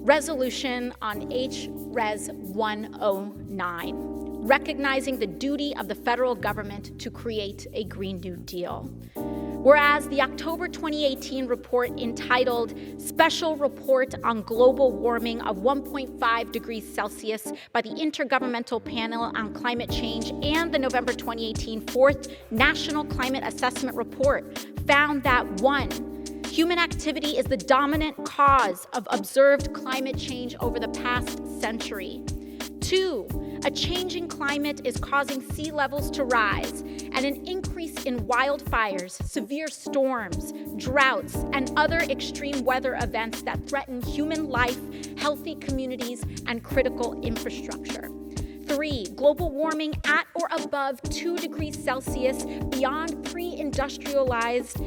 Resolution on H-Res 109, recognizing the duty of the federal government to create a Green New Deal. Whereas the October 2018 report entitled Special Report on Global Warming of 1.5 degrees Celsius by the Intergovernmental Panel on Climate Change and the November 2018 Fourth National Climate Assessment Report found that 1, human activity is the dominant cause of observed climate change over the past century. 2, a changing climate is causing sea levels to rise, and an increase in wildfires, severe storms, droughts, and other extreme weather events that threaten human life, healthy communities, and critical infrastructure. 3, global warming at or above 2 degrees Celsius beyond pre-industrialized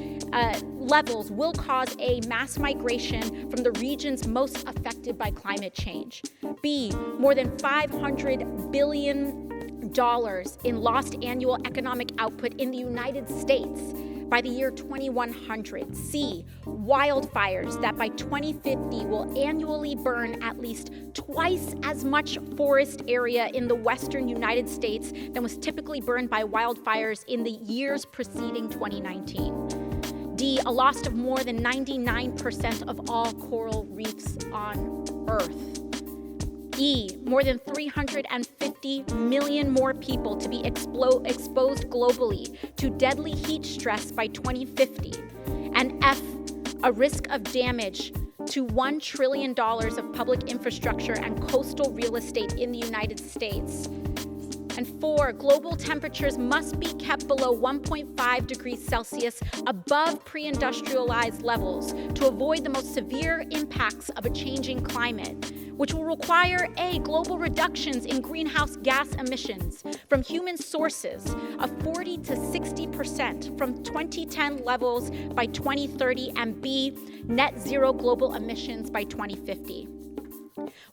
levels will cause a mass migration from the regions most affected by climate change. B, more than $500 billion in lost annual economic output in the United States by the year 2100. C, wildfires that by 2050 will annually burn at least twice as much forest area in the western United States than was typically burned by wildfires in the years preceding 2019. D, a loss of more than 99% of all coral reefs on Earth. E, more than 350 million more people to be exposed globally to deadly heat stress by 2050. And F, a risk of damage to $1 trillion of public infrastructure and coastal real estate in the United States. And 4, global temperatures must be kept below 1.5 degrees Celsius above pre-industrialized levels to avoid the most severe impacts of a changing climate, which will require A, global reductions in greenhouse gas emissions from human sources of 40 to 60% from 2010 levels by 2030, and B, net zero global emissions by 2050.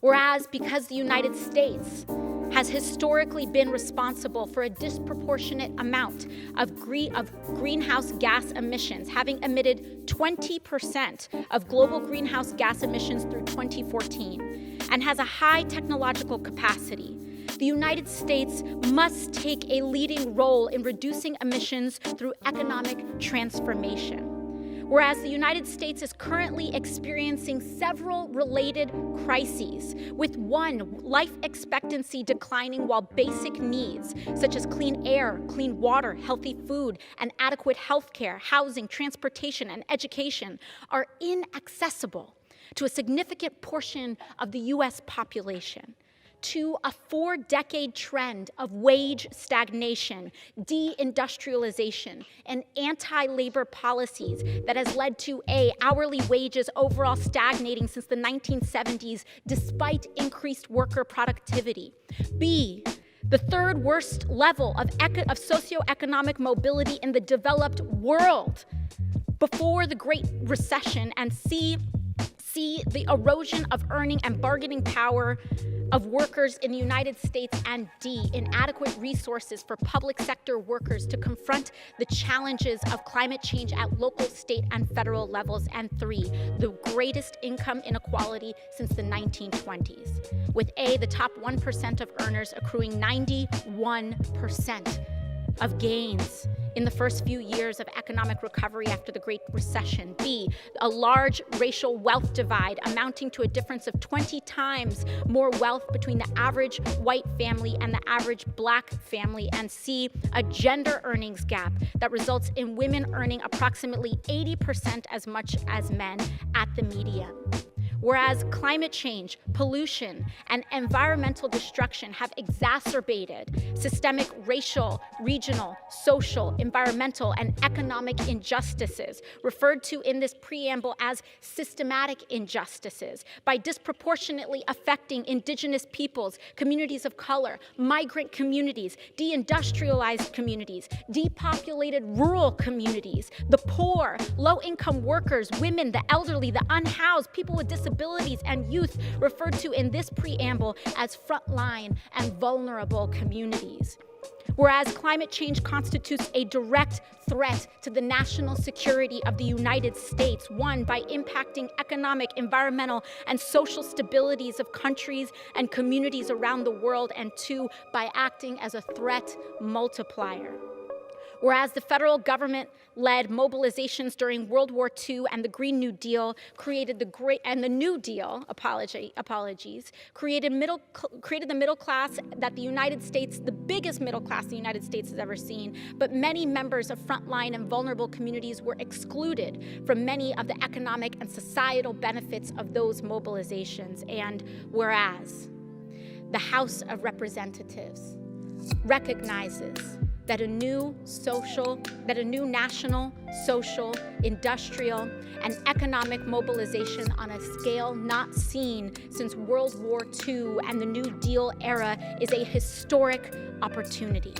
Whereas because the United States has historically been responsible for a disproportionate amount of greenhouse gas emissions, having emitted 20% of global greenhouse gas emissions through 2014, and has a high technological capacity, the United States must take a leading role in reducing emissions through economic transformation. Whereas the United States is currently experiencing several related crises, with 1, life expectancy declining while basic needs, such as clean air, clean water, healthy food, and adequate health care, housing, transportation, and education, are inaccessible to a significant portion of the U.S. population. 2, a 4-decade trend of wage stagnation, deindustrialization, and anti-labor policies that has led to A, hourly wages overall stagnating since the 1970s despite increased worker productivity. B, the 3rd worst level of socioeconomic mobility in the developed world before the Great Recession, and C, the erosion of earning and bargaining power of workers in the United States, and D, inadequate resources for public sector workers to confront the challenges of climate change at local, state, and federal levels, and 3, the greatest income inequality since the 1920s, with A, the top 1% of earners accruing 91% of gains in the first few years of economic recovery after the Great Recession. B, a large racial wealth divide amounting to a difference of 20 times more wealth between the average white family and the average black family. And C, a gender earnings gap that results in women earning approximately 80% as much as men at the median. Whereas climate change, pollution, and environmental destruction have exacerbated systemic racial, regional, social, environmental, and economic injustices, referred to in this preamble as systematic injustices, by disproportionately affecting indigenous peoples, communities of color, migrant communities, deindustrialized communities, depopulated rural communities, the poor, low-income workers, women, the elderly, the unhoused, people with disabilities, and youth, referred to in this preamble as frontline and vulnerable communities. Whereas climate change constitutes a direct threat to the national security of the United States, one, by impacting economic, environmental, and social stabilities of countries and communities around the world, and two, by acting as a threat multiplier. Whereas the federal government led mobilizations during World War II and the Green New Deal created the New Deal, created the middle class that the United States, the biggest middle class the United States has ever seen, but many members of frontline and vulnerable communities were excluded from many of the economic and societal benefits of those mobilizations. And whereas the House of Representatives recognizes that a new national, social, industrial, and economic mobilization on a scale not seen since World War II and the New Deal era is a historic opportunity.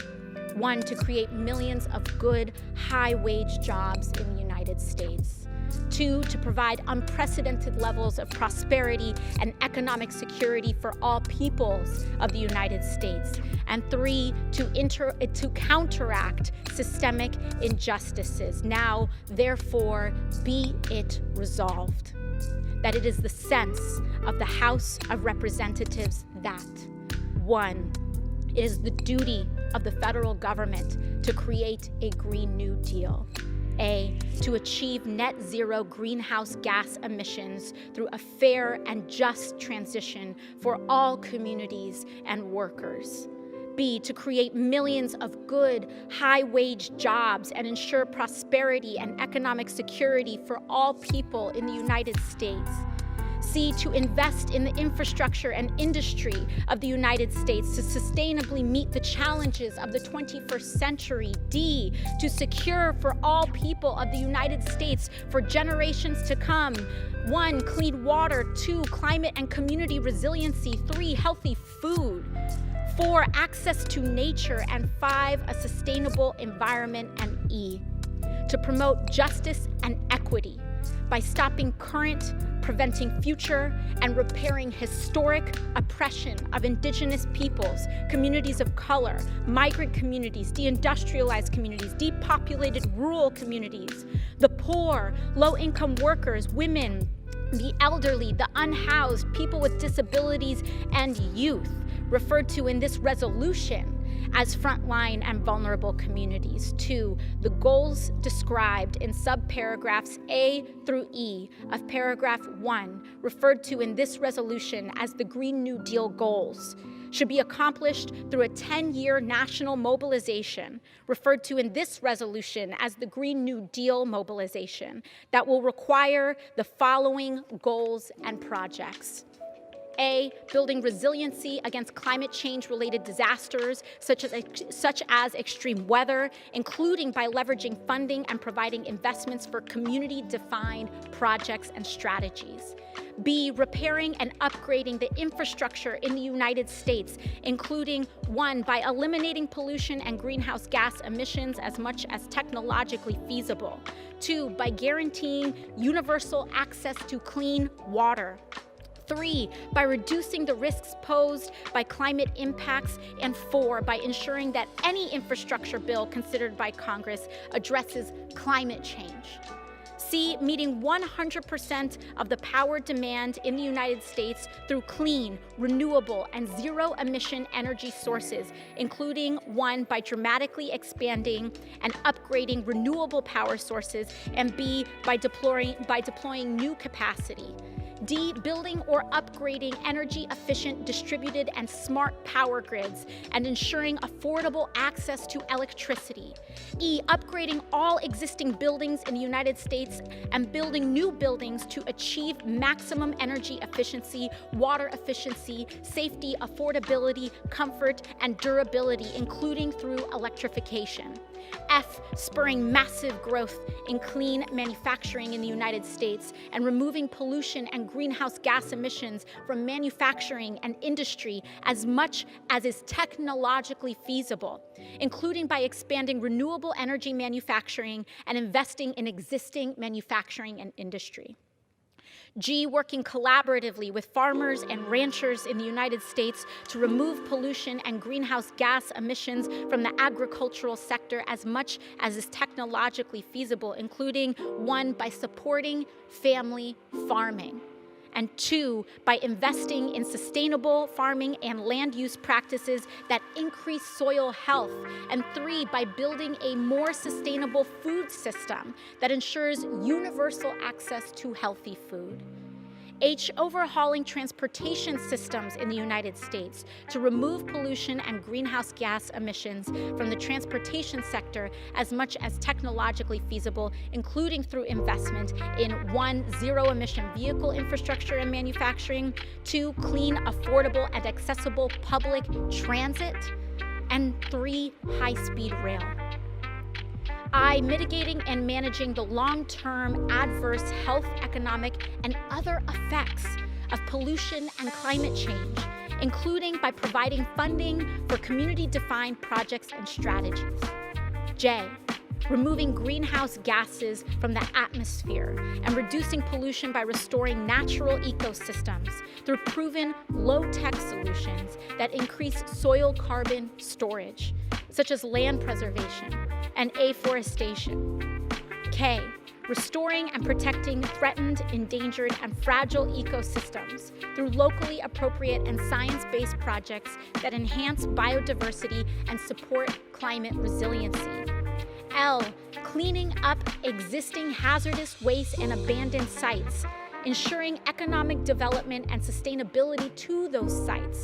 One, to create millions of good, high-wage jobs in the United States. Two, to provide unprecedented levels of prosperity and economic security for all peoples of the United States. And three, to counteract systemic injustices. Now, therefore, be it resolved that it is the sense of the House of Representatives that, one, it is the duty of the federal government to create a Green New Deal. A, to achieve net zero greenhouse gas emissions through a fair and just transition for all communities and workers. B, to create millions of good, high-wage jobs and ensure prosperity and economic security for all people in the United States. C, to invest in the infrastructure and industry of the United States to sustainably meet the challenges of the 21st century. D, to secure for all people of the United States for generations to come. 1, clean water. 2, climate and community resiliency. 3, healthy food. 4, access to nature. And 5, a sustainable environment. And E, to promote justice and equity by stopping current, preventing future, and repairing historic oppression of indigenous peoples, communities of color, migrant communities, deindustrialized communities, depopulated rural communities, the poor, low-income workers, women, the elderly, the unhoused, people with disabilities, and youth, referred to in this resolution as frontline and vulnerable communities. 2, the goals described in subparagraphs A through E of paragraph 1, referred to in this resolution as the Green New Deal goals, should be accomplished through a 10-year national mobilization, referred to in this resolution as the Green New Deal mobilization, that will require the following goals and projects. A, building resiliency against climate change-related disasters, such as extreme weather, including by leveraging funding and providing investments for community-defined projects and strategies. B, repairing and upgrading the infrastructure in the United States, including 1, by eliminating pollution and greenhouse gas emissions as much as technologically feasible. 2, by guaranteeing universal access to clean water. 3, by reducing the risks posed by climate impacts. And 4, by ensuring that any infrastructure bill considered by Congress addresses climate change. C, meeting 100% of the power demand in the United States through clean, renewable, and zero-emission energy sources, including 1, by dramatically expanding and upgrading renewable power sources, and B, by deploying new capacity. D, building or upgrading energy-efficient, distributed, and smart power grids and ensuring affordable access to electricity. E, upgrading all existing buildings in the United States and building new buildings to achieve maximum energy efficiency, water efficiency, safety, affordability, comfort, and durability, including through electrification. F, spurring massive growth in clean manufacturing in the United States and removing pollution and greenhouse gas emissions from manufacturing and industry as much as is technologically feasible, including by expanding renewable energy manufacturing and investing in existing manufacturing and industry. G, working collaboratively with farmers and ranchers in the United States to remove pollution and greenhouse gas emissions from the agricultural sector as much as is technologically feasible, including 1, by supporting family farming, and 2, by investing in sustainable farming and land use practices that increase soil health, and 3, by building a more sustainable food system that ensures universal access to healthy food. H, overhauling transportation systems in the United States to remove pollution and greenhouse gas emissions from the transportation sector as much as technologically feasible, including through investment in 1, zero-emission vehicle infrastructure and manufacturing, 2, clean, affordable, and accessible public transit, and 3, high-speed rail. I, mitigating and managing the long-term adverse health, economic, and other effects of pollution and climate change, including by providing funding for community-defined projects and strategies. J, removing greenhouse gases from the atmosphere and reducing pollution by restoring natural ecosystems through proven low-tech solutions that increase soil carbon storage, such as land preservation and afforestation. K, restoring and protecting threatened, endangered, and fragile ecosystems through locally appropriate and science-based projects that enhance biodiversity and support climate resiliency. L, cleaning up existing hazardous waste and abandoned sites, ensuring economic development and sustainability to those sites.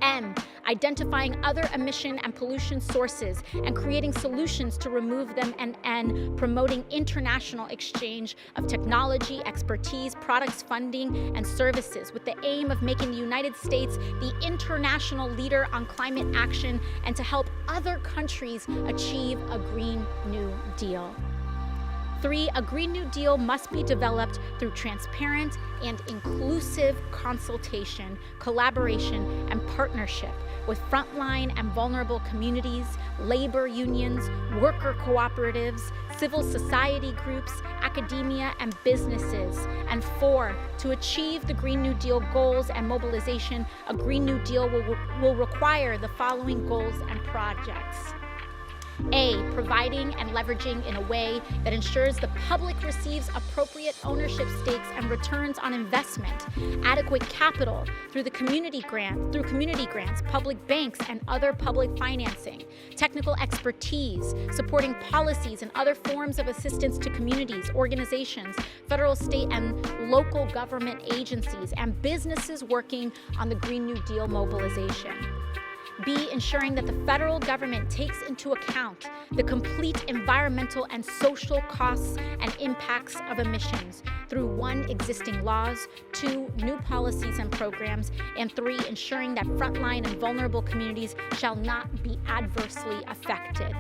M, identifying other emission and pollution sources and creating solutions to remove them, and N, promoting international exchange of technology, expertise, products, funding, and services with the aim of making the United States the international leader on climate action and to help other countries achieve a Green New Deal. 3, a Green New Deal must be developed through transparent and inclusive consultation, collaboration, and partnership with frontline and vulnerable communities, labor unions, worker cooperatives, civil society groups, academia, and businesses. And 4, to achieve the Green New Deal goals and mobilization, a Green New Deal will require the following goals and projects. A, providing and leveraging in a way that ensures the public receives appropriate ownership stakes and returns on investment, adequate capital through community grants, public banks, and other public financing, technical expertise, supporting policies and other forms of assistance to communities, organizations, federal, state, and local government agencies, and businesses working on the Green New Deal mobilization. B, ensuring that the federal government takes into account the complete environmental and social costs and impacts of emissions through 1, existing laws, 2, new policies and programs, and 3, ensuring that frontline and vulnerable communities shall not be adversely affected.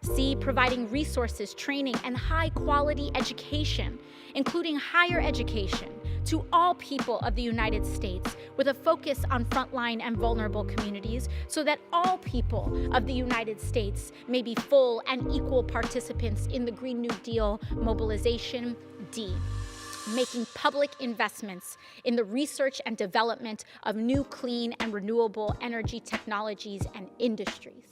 C, providing resources, training, and high-quality education, including higher education, to all people of the United States with a focus on frontline and vulnerable communities so that all people of the United States may be full and equal participants in the Green New Deal mobilization. D, making public investments in the research and development of new clean and renewable energy technologies and industries.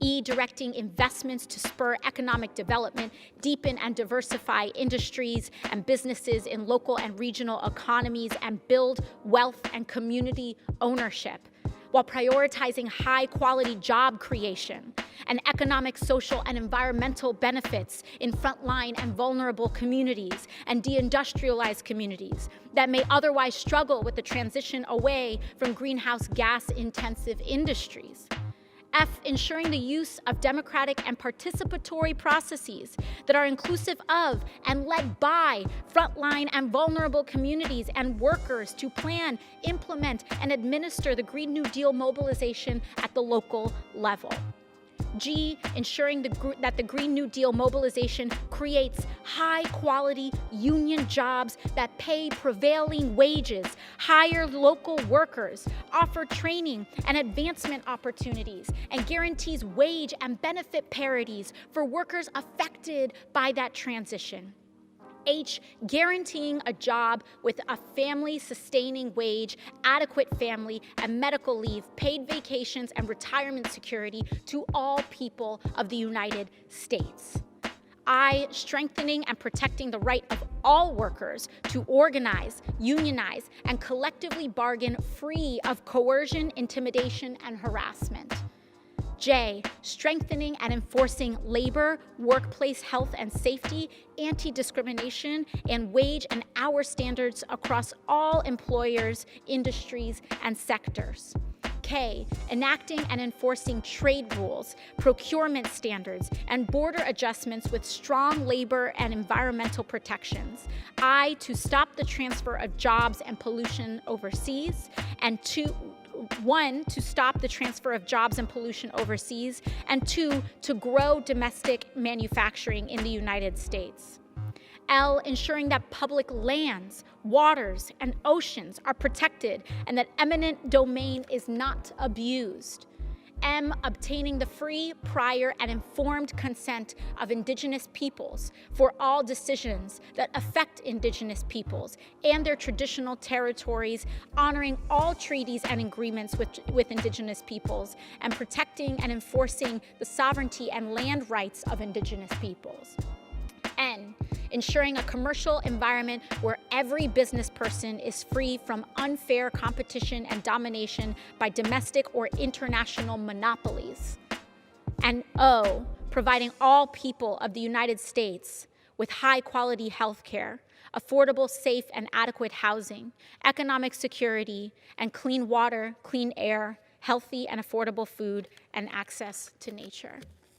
E, directing investments to spur economic development, deepen and diversify industries and businesses in local and regional economies, and build wealth and community ownership, while prioritizing high-quality job creation and economic, social, and environmental benefits in frontline and vulnerable communities and deindustrialized communities that may otherwise struggle with the transition away from greenhouse gas-intensive industries. F, ensuring the use of democratic and participatory processes that are inclusive of and led by frontline and vulnerable communities and workers to plan, implement, and administer the Green New Deal mobilization at the local level. G, ensuring that the Green New Deal mobilization creates high-quality union jobs that pay prevailing wages, hire local workers, offer training and advancement opportunities, and guarantees wage and benefit parities for workers affected by that transition. H, guaranteeing a job with a family-sustaining wage, adequate family and medical leave, paid vacations, and retirement security to all people of the United States. I, strengthening and protecting the right of all workers to organize, unionize, and collectively bargain free of coercion, intimidation, and harassment. J, strengthening and enforcing labor, workplace health and safety, anti-discrimination, and wage and hour standards across all employers, industries, and sectors. K, enacting and enforcing trade rules, procurement standards, and border adjustments with strong labor and environmental protections. I, to stop the transfer of jobs and pollution overseas, and to stop the transfer of jobs and pollution overseas, and two, to grow domestic manufacturing in the United States. L, ensuring that public lands, waters, and oceans are protected and that eminent domain is not abused. M, obtaining the free, prior, and informed consent of Indigenous peoples for all decisions that affect Indigenous peoples and their traditional territories, honoring all treaties and agreements with Indigenous peoples, and protecting and enforcing the sovereignty and land rights of Indigenous peoples. N, ensuring a commercial environment where every business person is free from unfair competition and domination by domestic or international monopolies. And O, providing all people of the United States with high-quality health care, affordable, safe, and adequate housing, economic security, and clean water, clean air, healthy and affordable food, and access to nature.